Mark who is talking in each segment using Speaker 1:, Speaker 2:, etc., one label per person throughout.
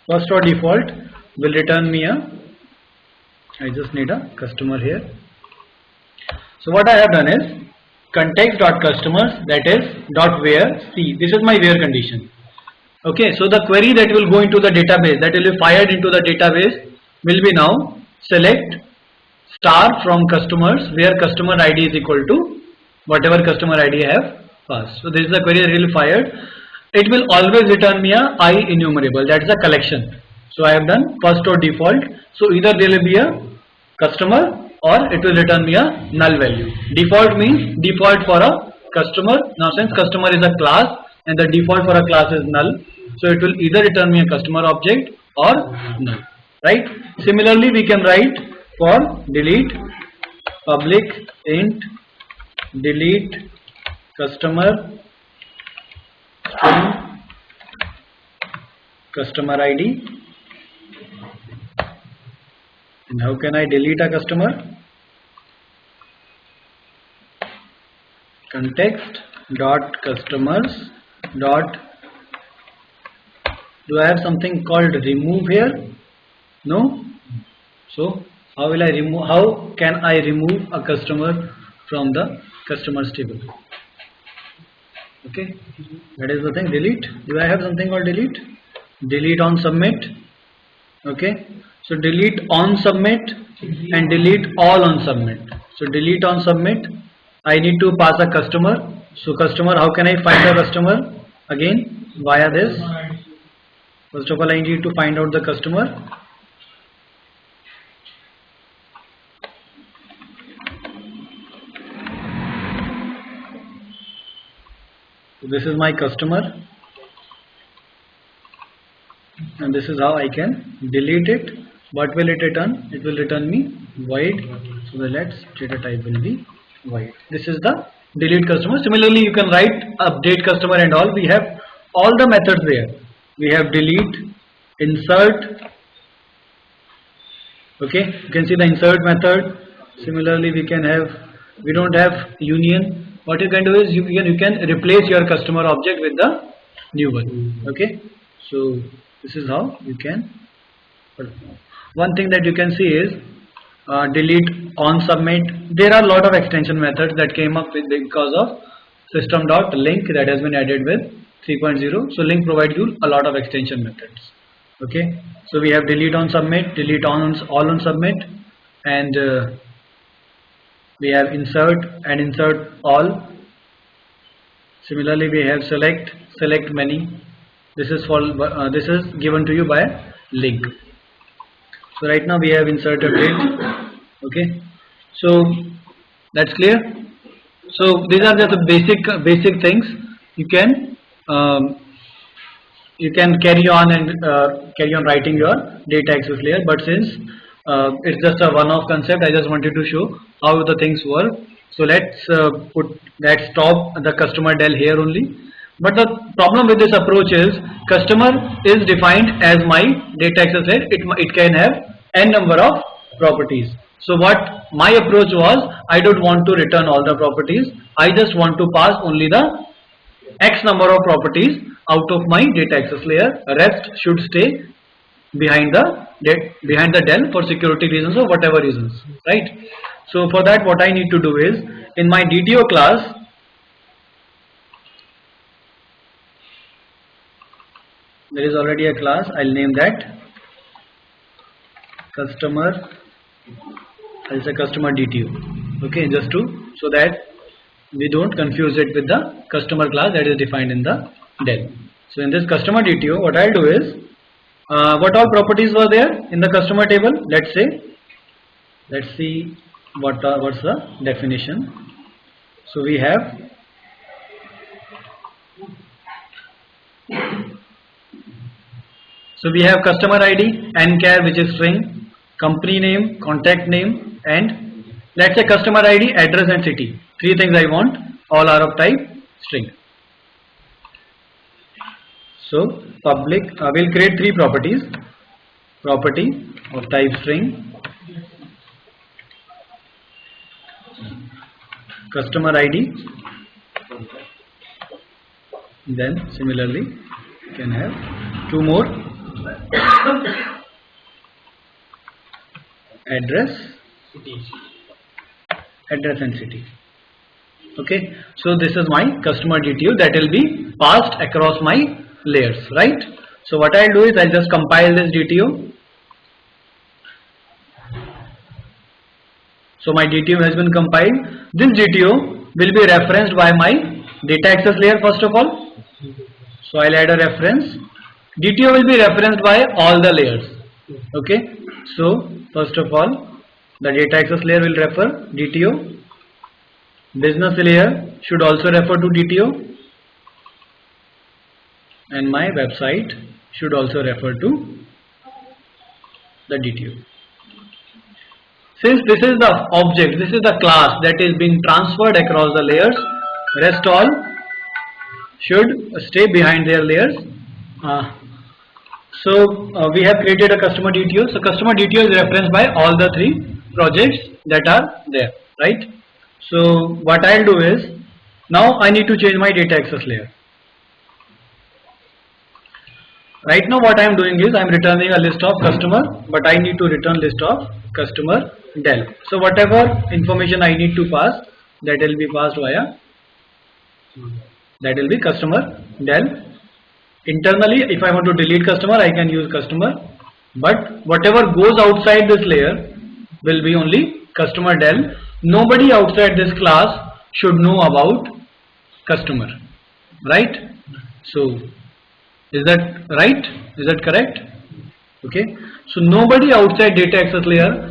Speaker 1: First or default will return me a, I just need a customer here. So what I have done is context.customers, that is .where, see this is my where condition. Okay, so the query that will go into the database, that will be fired into the database, will be now select star from customers where customer ID is equal to whatever customer ID I have passed. So this is the query that will be fired. It will always return me a I enumerable, that is a collection. So I have done first or default. So either there will be a customer or it will return me a null value. Default means default for a customer. Now since customer is a class and the default for a class is null, so it will either return me a customer object or null, right? Similarly we can write for delete public int delete customer string customer ID. And how can I delete a customer? Context dot customers dot, do I have something called remove here? No. So how will I remove, how can I remove a customer from the customers table? Okay, that is the thing. Delete, do I have something called delete? Delete on submit. Okay, so delete on submit and delete all on submit. So delete on submit, I need to pass a customer. So customer, how can I find a customer? Again via this. First of all I need to find out the customer. So this is my customer and this is how I can delete it. What will it return? It will return me void. So the let's data type will be void. This is the delete customer. Similarly you can write update customer and all. We have all the methods there. We have delete, insert. Okay, you can see the insert method. Similarly we can have, we don't have union. What you can do is you can replace your customer object with the new one. Okay, so this is how you can. One thing that you can see is delete on submit. There are a lot of extension methods that came up with because of system.link that has been added with 3.0. So link provides you a lot of extension methods. Okay, so we have delete on submit, delete on all on submit, and we have insert and insert all. Similarly we have select many. This is for this is given to you by link. So right now we have inserted it. Okay, so that's clear. So these are just the basic things. You can carry on and writing your data access layer, but since it's just a one-off concept, I just wanted to show how the things work. So let's stop the customer del here only. But the problem with this approach is customer is defined as my data access layer. It can have n number of properties. So what my approach was, I don't want to return all the properties. I just want to pass only the x number of properties out of my data access layer. Rest should stay behind the del for security reasons or whatever reasons, right? So for that what I need to do is, in my DTO class, there is already a class. I'll name that customer. I'll say customer DTO. Okay, just to, so that we don't confuse it with the customer class that is defined in the del. So in this customer DTO, what I'll do is, what all properties were there in the customer table? Let's see what's the definition. So we have customer ID, nchar which is string, company name, contact name, and let's say customer ID, address and city. Three things I want, all are of type string. So public, we'll create three properties. Property of type string, customer ID, then similarly you can have two more, address and city. Okay, so this is my customer DTO that will be passed across my layers, right? So what I'll do is I'll just compile this DTO. So my DTO has been compiled. This DTO will be referenced by my data access layer first of all. So I'll add a reference. DTO will be referenced by all the layers. Okay. So first of all, the data access layer will refer DTO. Business layer should also refer to DTO. And my website should also refer to the DTO. Since this is the object, this is the class that is being transferred across the layers, rest all should stay behind their layers. We have created a customer DTO. So customer DTO is referenced by all the three projects that are there, right? So what I'll do is, now I need to change my data access layer. Right now what I am doing is I am returning a list of customer, but I need to return list of customer del. So whatever information I need to pass, that will be passed via, that will be customer del. Internally, if I want to delete customer, I can use customer, but whatever goes outside this layer will be only customer del. Nobody outside this class should know about customer, right? So is that right? Is that correct? Okay. So nobody outside data access layer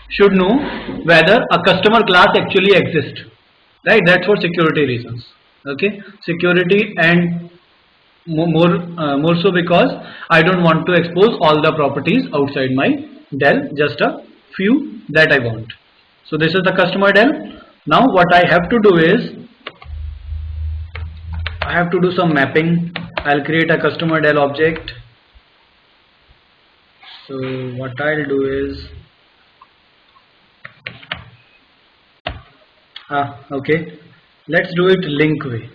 Speaker 1: should know whether a customer class actually exists, right? That's for security reasons. Okay. Security, and more so because I don't want to expose all the properties outside my del, just a few that I want. So this is the customer del. Now what I have to do is I have to do some mapping. I'll create a customer del object. So what I'll do is okay, let's do it link way.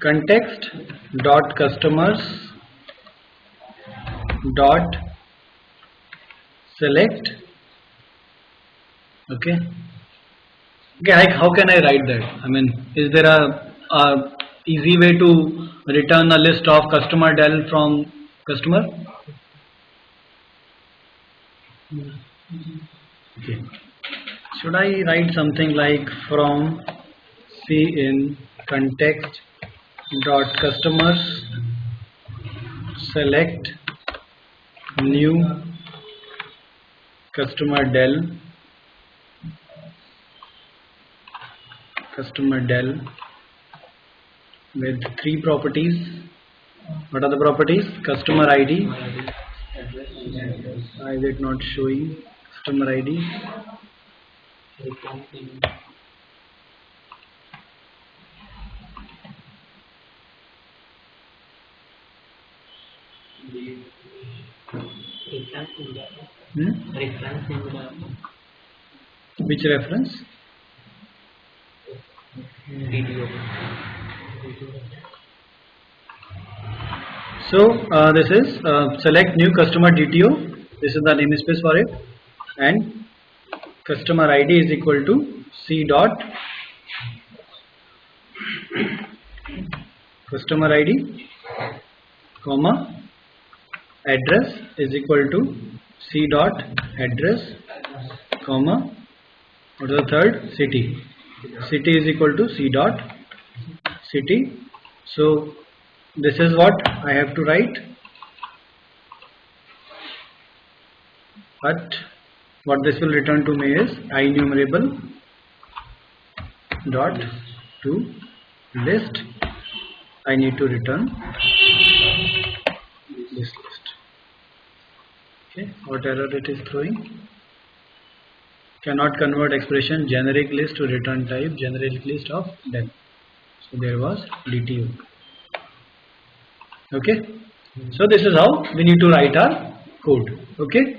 Speaker 1: Context dot customers dot select. Okay. Okay, like how can I write that? I mean, is there a easy way to return a list of customer del from customer? Okay. Should I write something like from cin context dot customers select new customer del with three properties. What are the properties? Customer ID. Why is it not showing customer ID? Which reference? So this is select new customer DTO. This is the namespace for it, and customer ID is equal to c dot customer ID, comma address is equal to c dot address, comma what is the third? City. City is equal to c dot city. So this is what I have to write, but what this will return to me is IEnumerable dot to list. I need to return this list. Okay, what error it is throwing? Cannot convert expression generic list to return type generic list of del. So there was DTO. Okay, so this is how we need to write our code. Okay,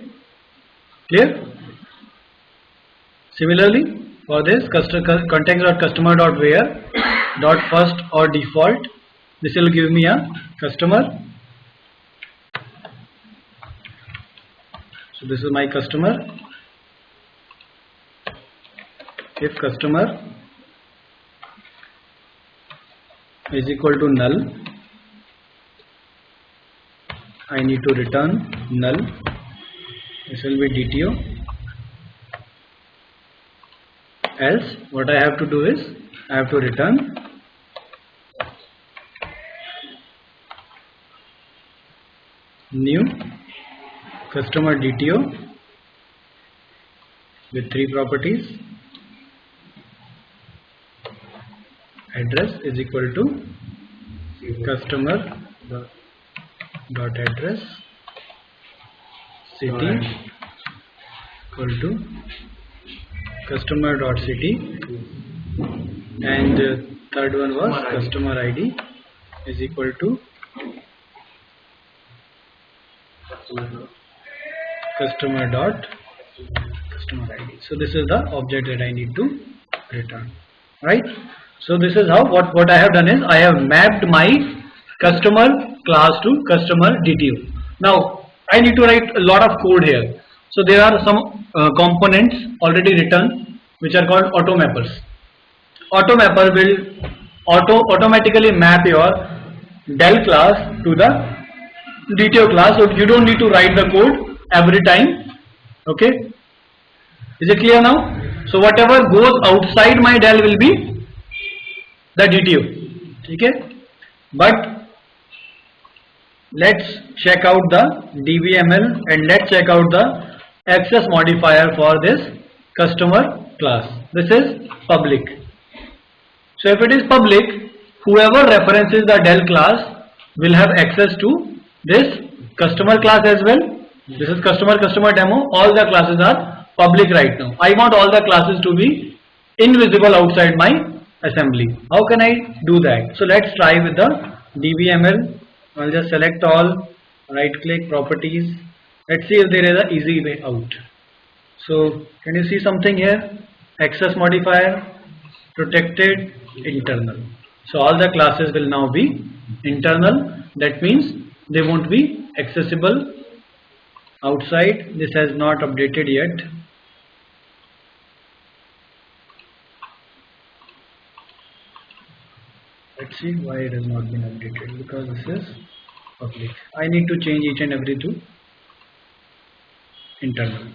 Speaker 1: clear? Similarly, for this context.customer.where.first or default This will give me a customer. So this is my customer. If customer is equal to null, I need to return null. This will be DTO. Else what I have to do is I have to return new customer DTO with 3 properties. Address is equal to customer dot address, city equal to customer dot city, and third one was customer ID is equal to customer dot customer ID. So this is the object that I need to return, right? So this is how what I have done is I have mapped my customer class to customer DTO. Now I need to write a lot of code here. So there are some components already written which are called automappers. Automapper will automatically map your Del class to the DTO class, so you don't need to write the code every time. Okay, is it clear now? So whatever goes outside my Del will be the DTO. Okay, but let's check out the DBML and let's check out the access modifier for this customer class. This is public. So if it is public, whoever references the Del class will have access to this customer class as well. This is customer demo. All the classes are public right now. I want all the classes to be invisible outside my assembly. How can I do that? So let's try with the DBML. I'll just select all, right click, properties. Let's see if there is an easy way out. So can you see something here? Access modifier, protected, internal. So all the classes will now be internal. That means they won't be accessible outside. This has not updated yet. Let's see why it has not been updated, because this is public. I need to change each and every to internal.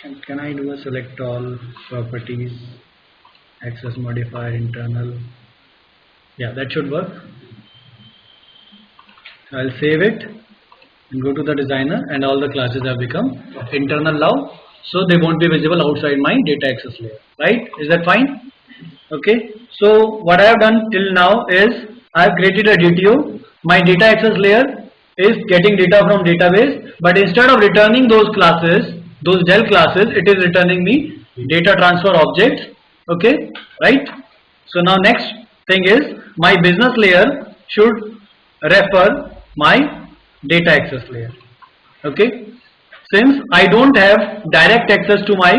Speaker 1: And can I do a select all, properties, access modifier, internal? Yeah, that should work. I'll save it and go to the designer, and all the classes have become internal now, so they won't be visible outside my data access layer, right? Is that fine? Okay, so what I have done till now is I have created a DTO. My data access layer is getting data from database, but instead of returning those classes, those Del classes, it is returning me data transfer objects. Okay, right? So now next thing is my business layer should refer my data access layer. Okay, since I don't have direct access to my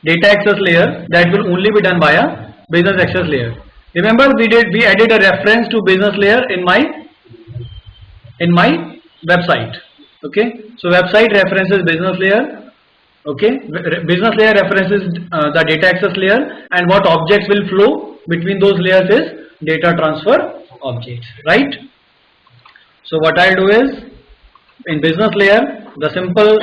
Speaker 1: data access layer, that will only be done by a business access layer. Remember we added a reference to business layer in my website. Okay, so website references business layer. Okay, business layer references the data access layer, and what objects will flow between those layers is data transfer objects, right? So what I'll do is in business layer, the simple